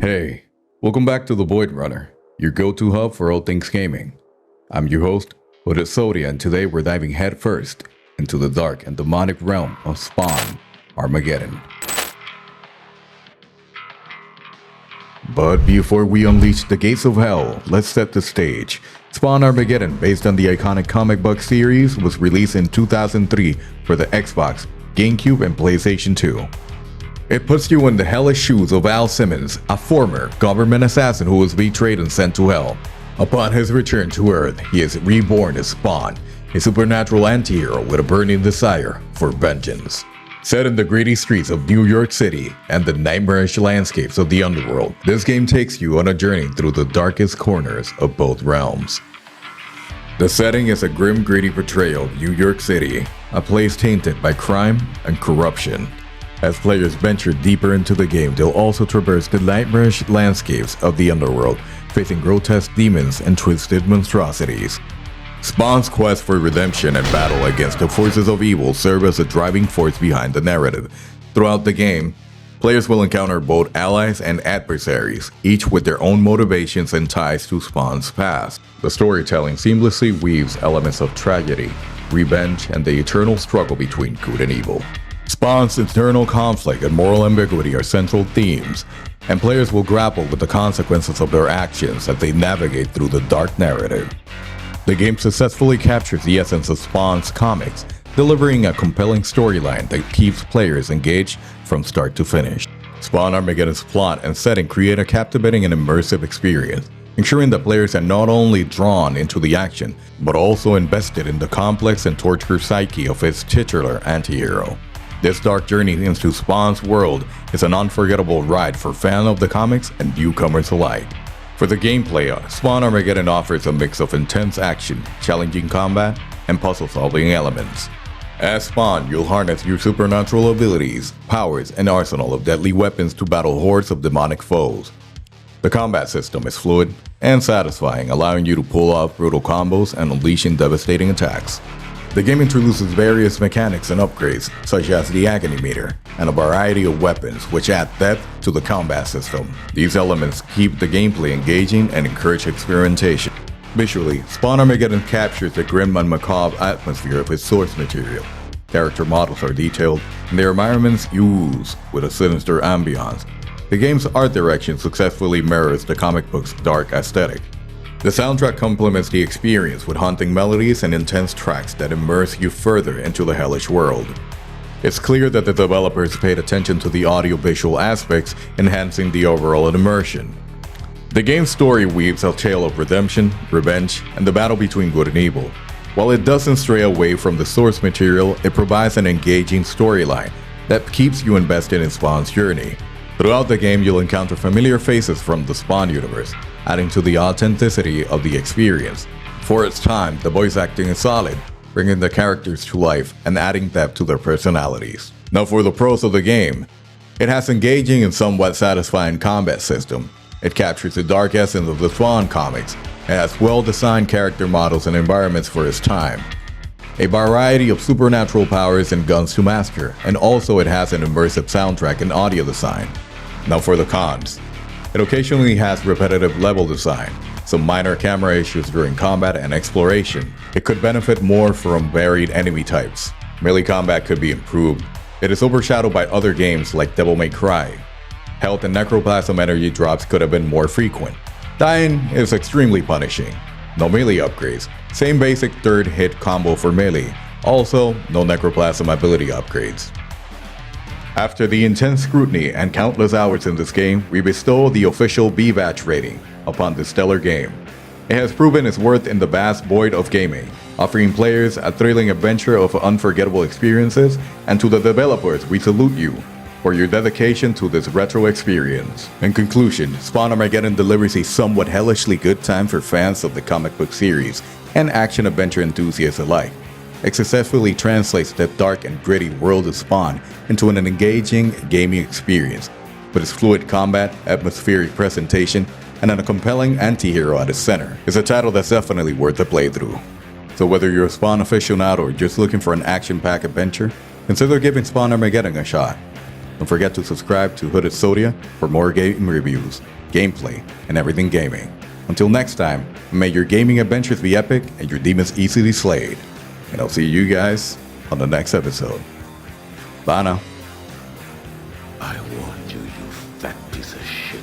Hey, welcome back to the Void Runner, your go-to hub for all things gaming. I'm your host, Zhodia, and today we're diving headfirst into the dark and demonic realm of Spawn, Armageddon. But before we unleash the gates of hell, let's set the stage. Spawn Armageddon, based on the iconic comic book series, was released in 2003 for the Xbox, GameCube, and PlayStation 2. It puts you in the hellish shoes of Simmons, a former government assassin who was betrayed and sent to hell. Upon his return to Earth, he is reborn as Spawn, a supernatural anti-hero with a burning desire for vengeance. Set in the gritty streets of New York City and the nightmarish landscapes of the underworld, this game takes you on a journey through the darkest corners of both realms. The setting is a grim, gritty portrayal of New York City, a place tainted by crime and corruption. As players venture deeper into the game, they'll also traverse the nightmarish landscapes of the underworld, facing grotesque demons and twisted monstrosities. Spawn's quest for redemption and battle against the forces of evil serve as a driving force behind the narrative. Throughout the game, players will encounter both allies and adversaries, each with their own motivations and ties to Spawn's past. The storytelling seamlessly weaves elements of tragedy, revenge, and the eternal struggle between good and evil. Spawn's internal conflict and moral ambiguity are central themes, and players will grapple with the consequences of their actions as they navigate through the dark narrative. The game successfully captures the essence of Spawn's comics, delivering a compelling storyline that keeps players engaged from start to finish. Spawn Armageddon's plot and setting create a captivating and immersive experience, ensuring that players are not only drawn into the action, but also invested in the complex and tortured psyche of its titular anti-hero. This dark journey into Spawn's world is an unforgettable ride for fans of the comics and newcomers alike. For the gameplay, Spawn Armageddon offers a mix of intense action, challenging combat, and puzzle-solving elements. As Spawn, you'll harness your supernatural abilities, powers, and arsenal of deadly weapons to battle hordes of demonic foes. The combat system is fluid and satisfying, allowing you to pull off brutal combos and unleashing devastating attacks. The game introduces various mechanics and upgrades, such as the agony meter, and a variety of weapons which add depth to the combat system. These elements keep the gameplay engaging and encourage experimentation. Visually, Spawn Armageddon captures the grim and macabre atmosphere of its source material. Character models are detailed, and their environments ooze with a sinister ambiance. The game's art direction successfully mirrors the comic book's dark aesthetic. The soundtrack complements the experience with haunting melodies and intense tracks that immerse you further into the hellish world. It's clear that the developers paid attention to the audio-visual aspects, enhancing the overall immersion. The game's story weaves a tale of redemption, revenge, and the battle between good and evil. While it doesn't stray away from the source material, it provides an engaging storyline that keeps you invested in Spawn's journey. Throughout the game, you'll encounter familiar faces from the Spawn universe, adding to the authenticity of the experience. For its time, the voice acting is solid, bringing the characters to life and adding depth to their personalities. Now for the pros of the game, it has engaging and somewhat satisfying combat system. It captures the dark essence of the Spawn comics and has well-designed character models and environments for its time. A variety of supernatural powers and guns to master, and also it has an immersive soundtrack and audio design. Now for the cons. It occasionally has repetitive level design, some minor camera issues during combat and exploration. It could benefit more from varied enemy types. Melee combat could be improved. It is overshadowed by other games like Devil May Cry. Health and necroplasm energy drops could have been more frequent. Dying is extremely punishing. No melee upgrades. Same basic third hit combo for melee. Also, no necroplasm ability upgrades. After the intense scrutiny and countless hours in this game, we bestow the official B-Batch rating upon this stellar game. It has proven its worth in the vast void of gaming, offering players a thrilling adventure of unforgettable experiences, and to the developers, we salute you for your dedication to this retro experience. In conclusion, Spawn Armageddon delivers a somewhat hellishly good time for fans of the comic book series and action-adventure enthusiasts alike. It successfully translates the dark and gritty world of Spawn into an engaging gaming experience, with its fluid combat, atmospheric presentation, and a compelling anti-hero at its center. It's a title that's definitely worth a playthrough. So whether you're a Spawn aficionado or just looking for an action-packed adventure, consider giving Spawn Armageddon a shot. Don't forget to subscribe to Hooded Zhodia for more game reviews, gameplay, and everything gaming. Until next time, may your gaming adventures be epic and your demons easily slayed. And I'll see you guys on the next episode. Bye now. I warned you, you fat piece of shit.